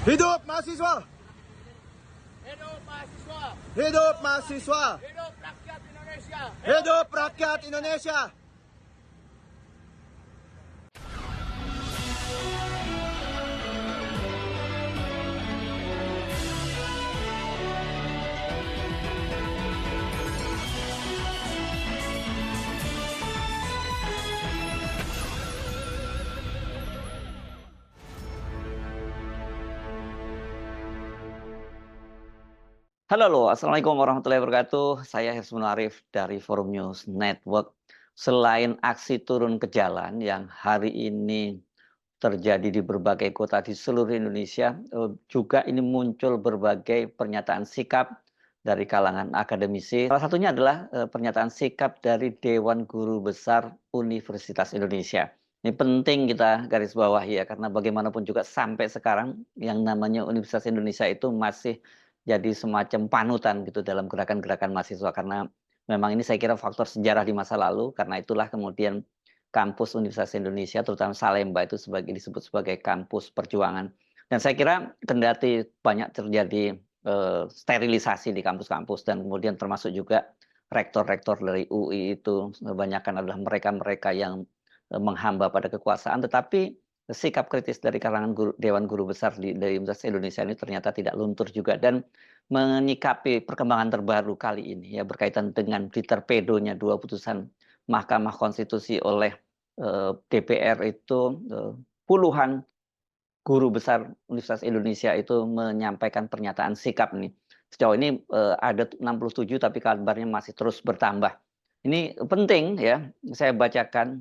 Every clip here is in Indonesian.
Hidup mahasiswa! Hidup mahasiswa! Hidup mahasiswa! Hidup rakyat Indonesia! Hidup rakyat Indonesia! Halo, Assalamualaikum warahmatullahi wabarakatuh. Saya Hersman Arif dari Forum News Network. Selain aksi turun ke jalan yang hari ini terjadi di berbagai kota di seluruh Indonesia, juga ini muncul berbagai pernyataan sikap dari kalangan akademisi. Salah satunya adalah pernyataan sikap dari Dewan Guru Besar Universitas Indonesia. Ini penting kita garis bawahi ya, karena bagaimanapun juga sampai sekarang yang namanya Universitas Indonesia itu masih jadi semacam panutan gitu dalam gerakan-gerakan mahasiswa, karena memang ini saya kira faktor sejarah di masa lalu. Karena itulah kemudian kampus Universitas Indonesia terutama Salemba itu disebut sebagai kampus perjuangan. Dan saya kira kendati banyak terjadi sterilisasi di kampus-kampus, dan kemudian termasuk juga rektor-rektor dari UI itu kebanyakan adalah mereka-mereka yang menghamba pada kekuasaan, tetapi sikap kritis dari kalangan Dewan Guru Besar dari Universitas Indonesia ini ternyata tidak luntur juga, dan menyikapi perkembangan terbaru kali ini ya berkaitan dengan diterpedonya dua putusan Mahkamah Konstitusi oleh DPR itu, puluhan guru besar Universitas Indonesia itu menyampaikan pernyataan sikap nih. Sejauh ini ada 67, tapi kabarnya masih terus bertambah. Ini penting ya, saya bacakan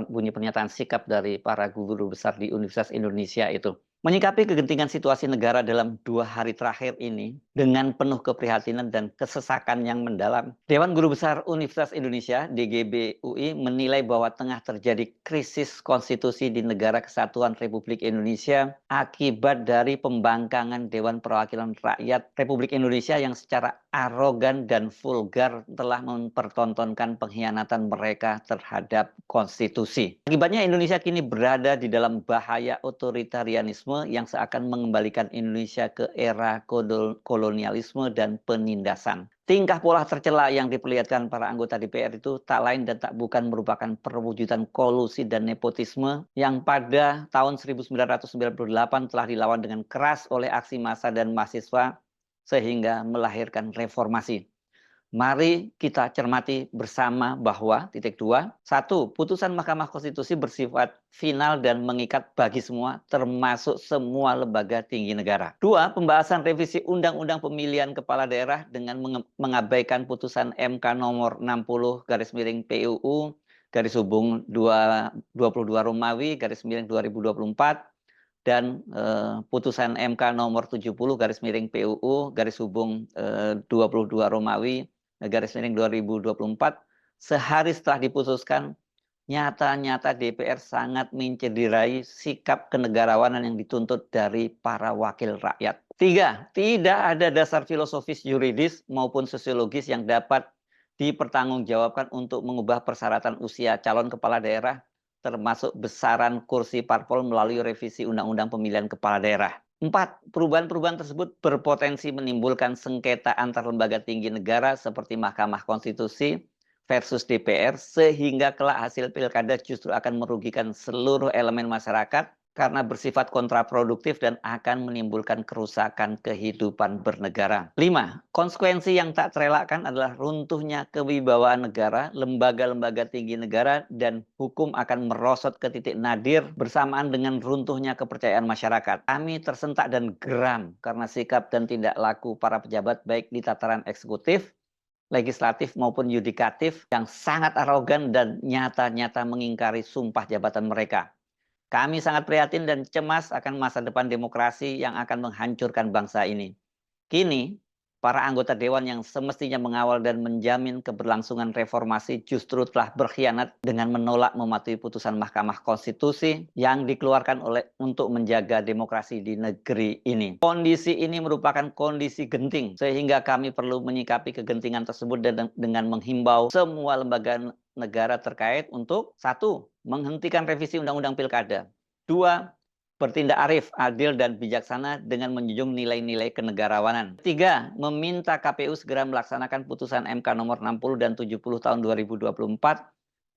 bunyi pernyataan sikap dari para guru besar di Universitas Indonesia itu. Menyikapi kegentingan situasi negara dalam 2 hari terakhir ini dengan penuh keprihatinan dan kesesakan yang mendalam, Dewan Guru Besar Universitas Indonesia (DGB UI) menilai bahwa tengah terjadi krisis konstitusi di Negara Kesatuan Republik Indonesia akibat dari pembangkangan Dewan Perwakilan Rakyat Republik Indonesia yang secara arogan dan vulgar telah mempertontonkan pengkhianatan mereka terhadap konstitusi. Akibatnya Indonesia kini berada di dalam bahaya otoritarianisme yang seakan mengembalikan Indonesia ke era kolonialisme dan penindasan. Tingkah pola tercela yang diperlihatkan para anggota DPR itu tak lain dan tak bukan merupakan perwujudan kolusi dan nepotisme yang pada tahun 1998 telah dilawan dengan keras oleh aksi massa dan mahasiswa sehingga melahirkan reformasi. Mari kita cermati bersama bahwa 2. 1. Putusan Mahkamah Konstitusi bersifat final dan mengikat bagi semua, termasuk semua lembaga tinggi negara. 2. Pembahasan revisi Undang-Undang Pemilihan Kepala Daerah dengan mengabaikan putusan MK nomor 60/PUU /22 Romawi /2024 dan putusan MK nomor 70/PUU /22 Romawi /2024 sehari setelah diputuskan, nyata-nyata DPR sangat mencederai sikap kenegarawanan yang dituntut dari para wakil rakyat. 3. Tidak ada dasar filosofis yuridis maupun sosiologis yang dapat dipertanggungjawabkan untuk mengubah persyaratan usia calon kepala daerah termasuk besaran kursi parpol melalui revisi Undang-Undang Pemilihan Kepala Daerah. 4. Perubahan-perubahan tersebut berpotensi menimbulkan sengketa antar lembaga tinggi negara seperti Mahkamah Konstitusi versus DPR, sehingga kelak hasil pilkada justru akan merugikan seluruh elemen masyarakat karena bersifat kontraproduktif dan akan menimbulkan kerusakan kehidupan bernegara. 5. Konsekuensi yang tak terelakkan adalah runtuhnya kewibawaan negara, lembaga-lembaga tinggi negara, dan hukum akan merosot ke titik nadir bersamaan dengan runtuhnya kepercayaan masyarakat. Kami tersentak dan geram karena sikap dan tindak laku para pejabat baik di tataran eksekutif, legislatif maupun yudikatif yang sangat arogan dan nyata-nyata mengingkari sumpah jabatan mereka. Kami sangat prihatin dan cemas akan masa depan demokrasi yang akan menghancurkan bangsa ini. Kini, para anggota dewan yang semestinya mengawal dan menjamin keberlangsungan reformasi justru telah berkhianat dengan menolak mematuhi putusan Mahkamah Konstitusi yang dikeluarkan untuk menjaga demokrasi di negeri ini. Kondisi ini merupakan kondisi genting, sehingga kami perlu menyikapi kegentingan tersebut dengan menghimbau semua lembaga negara terkait untuk 1. Menghentikan revisi Undang-Undang Pilkada. 2. bertindak arif, adil, dan bijaksana dengan menjunjung nilai-nilai kenegarawanan. Ketiga, meminta KPU segera melaksanakan putusan MK nomor 60 dan 70 tahun 2024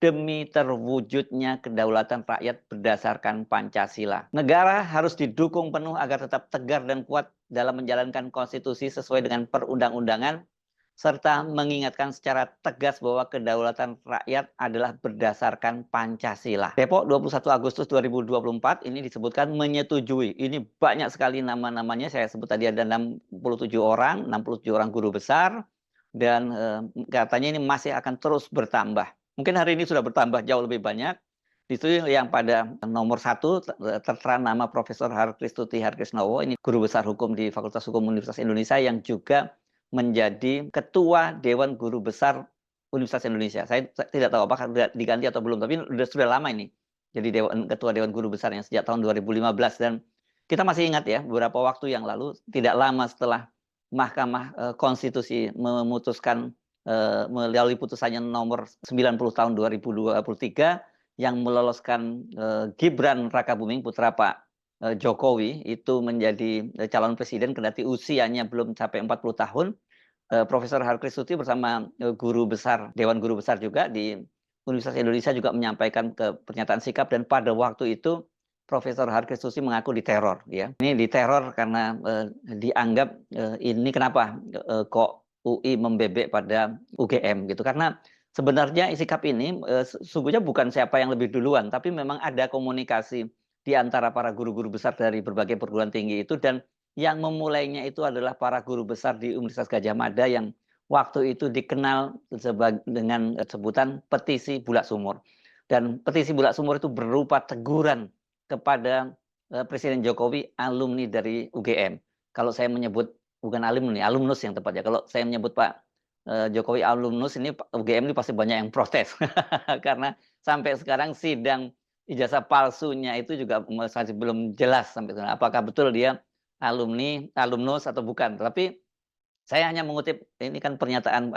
demi terwujudnya kedaulatan rakyat berdasarkan Pancasila. Negara harus didukung penuh agar tetap tegar dan kuat dalam menjalankan konstitusi sesuai dengan perundang-undangan, serta mengingatkan secara tegas bahwa kedaulatan rakyat adalah berdasarkan Pancasila. Depok 21 Agustus 2024 ini disebutkan menyetujui. Ini banyak sekali nama-namanya, saya sebut tadi ada 67 orang guru besar, dan katanya ini masih akan terus bertambah. Mungkin hari ini sudah bertambah jauh lebih banyak. Di situ yang pada nomor 1 tertera nama Profesor Harkristuti Harkrisnowo, ini guru besar hukum di Fakultas Hukum Universitas Indonesia yang juga menjadi Ketua Dewan Guru Besar Universitas Indonesia. Saya tidak tahu apakah sudah diganti atau belum, tapi sudah lama ini. Jadi Ketua Dewan Guru Besarnya sejak tahun 2015, dan kita masih ingat ya, beberapa waktu yang lalu, tidak lama setelah Mahkamah Konstitusi memutuskan melalui putusannya nomor 90 tahun 2023 yang meloloskan Gibran Rakabuming putra Pak Jokowi itu menjadi calon presiden kendati usianya belum sampai 40 tahun. Profesor Harkristuti bersama guru besar, Dewan Guru Besar juga di Universitas Indonesia juga menyampaikan pernyataan sikap, dan pada waktu itu Profesor Harkristuti mengaku diteror, ya. Ini diteror karena dianggap ini kenapa kok UI membebek pada UGM gitu, karena sebenarnya sikap ini sesungguhnya bukan siapa yang lebih duluan, tapi memang ada komunikasi di antara para guru-guru besar dari berbagai perguruan tinggi itu, dan yang memulainya itu adalah para guru besar di Universitas Gadjah Mada yang waktu itu dikenal dengan sebutan petisi Bulak Sumur. Dan petisi Bulak Sumur itu berupa teguran kepada Presiden Jokowi alumni dari UGM. Kalau saya menyebut bukan alumni, alumnus yang tepatnya. Kalau saya menyebut Pak Jokowi alumnus, ini UGM ini pasti banyak yang protes karena sampai sekarang sidang ijazah palsunya itu juga masih belum jelas sampai sekarang apakah betul dia alumnus atau bukan. Tapi saya hanya mengutip, ini kan pernyataan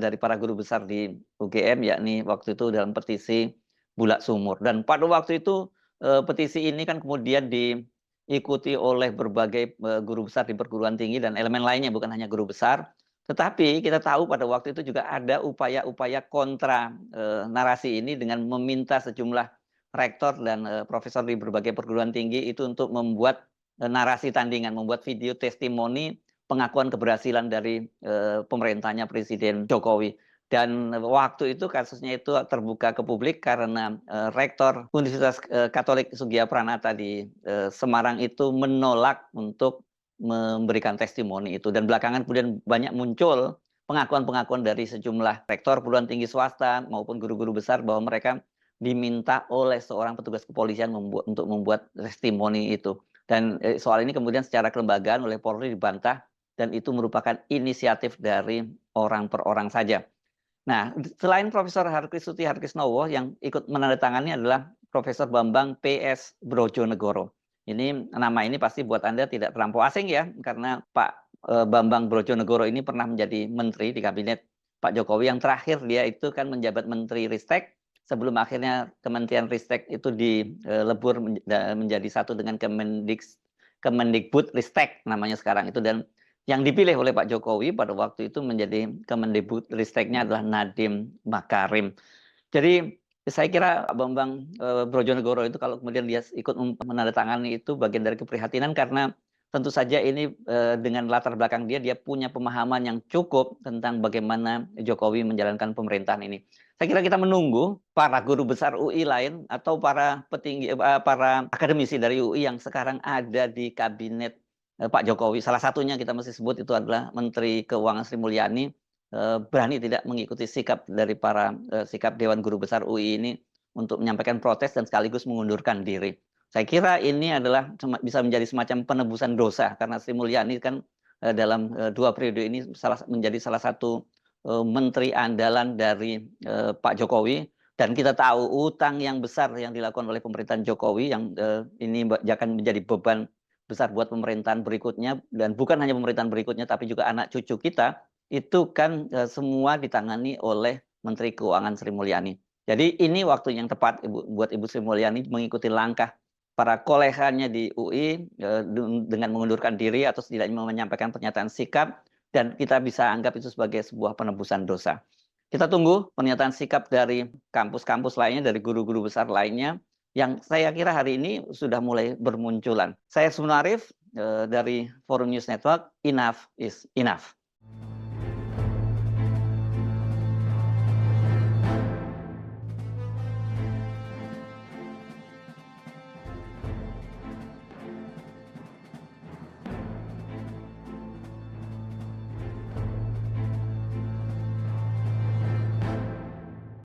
dari para guru besar di UGM, yakni waktu itu dalam petisi Bulak Sumur. Dan pada waktu itu petisi ini kan kemudian diikuti oleh berbagai guru besar di perguruan tinggi dan elemen lainnya, bukan hanya guru besar. Tetapi kita tahu pada waktu itu juga ada upaya-upaya kontra narasi ini dengan meminta sejumlah rektor dan profesor di berbagai perguruan tinggi itu untuk membuat narasi tandingan, membuat video testimoni pengakuan keberhasilan dari pemerintahnya Presiden Jokowi. Dan waktu itu kasusnya itu terbuka ke publik karena rektor Universitas Katolik Sugiya Pranata di Semarang itu menolak untuk memberikan testimoni itu. Dan belakangan kemudian banyak muncul pengakuan-pengakuan dari sejumlah rektor perguruan tinggi swasta maupun guru-guru besar bahwa mereka diminta oleh seorang petugas kepolisian untuk membuat testimoni itu. Dan soal ini kemudian secara kelembagaan oleh Polri dibantah, dan itu merupakan inisiatif dari orang per orang saja. Nah, selain Profesor Harkristuti Harkrisnowo, yang ikut menandatangani adalah Profesor Bambang PS Brojonegoro. Ini nama ini pasti buat Anda tidak terlampau asing ya, karena Pak Bambang Brojonegoro ini pernah menjadi menteri di kabinet Pak Jokowi. Yang terakhir dia itu kan menjabat Menteri Ristek, sebelum akhirnya Kementerian Ristek itu dilebur menjadi satu dengan Kemendikbud Ristek namanya sekarang itu. Dan yang dipilih oleh Pak Jokowi pada waktu itu menjadi Kemendikbud Risteknya adalah Nadiem Makarim. Jadi saya kira Bambang Brojonegoro itu kalau kemudian dia ikut menandatangani itu bagian dari keprihatinan, karena tentu saja ini dengan latar belakang dia punya pemahaman yang cukup tentang bagaimana Jokowi menjalankan pemerintahan ini. Saya kira kita menunggu para guru besar UI lain atau para petinggi, para akademisi dari UI yang sekarang ada di kabinet Pak Jokowi. Salah satunya kita mesti sebut itu adalah Menteri Keuangan Sri Mulyani, berani tidak mengikuti sikap dari sikap Dewan Guru Besar UI ini untuk menyampaikan protes dan sekaligus mengundurkan diri. Saya kira ini adalah bisa menjadi semacam penebusan dosa, karena Sri Mulyani kan dalam 2 periode ini menjadi salah satu menteri andalan dari Pak Jokowi, dan kita tahu utang yang besar yang dilakukan oleh pemerintahan Jokowi yang ini akan menjadi beban besar buat pemerintahan berikutnya, dan bukan hanya pemerintahan berikutnya tapi juga anak cucu kita itu kan semua ditangani oleh Menteri Keuangan Sri Mulyani. Jadi ini waktu yang tepat buat Ibu Sri Mulyani mengikuti langkah para koleganya di UI dengan mengundurkan diri atau setidaknya menyampaikan pernyataan sikap, dan kita bisa anggap itu sebagai sebuah penebusan dosa. Kita tunggu pernyataan sikap dari kampus-kampus lainnya, dari guru-guru besar lainnya, yang saya kira hari ini sudah mulai bermunculan. Saya Sunarif dari Forum News Network. Enough is enough.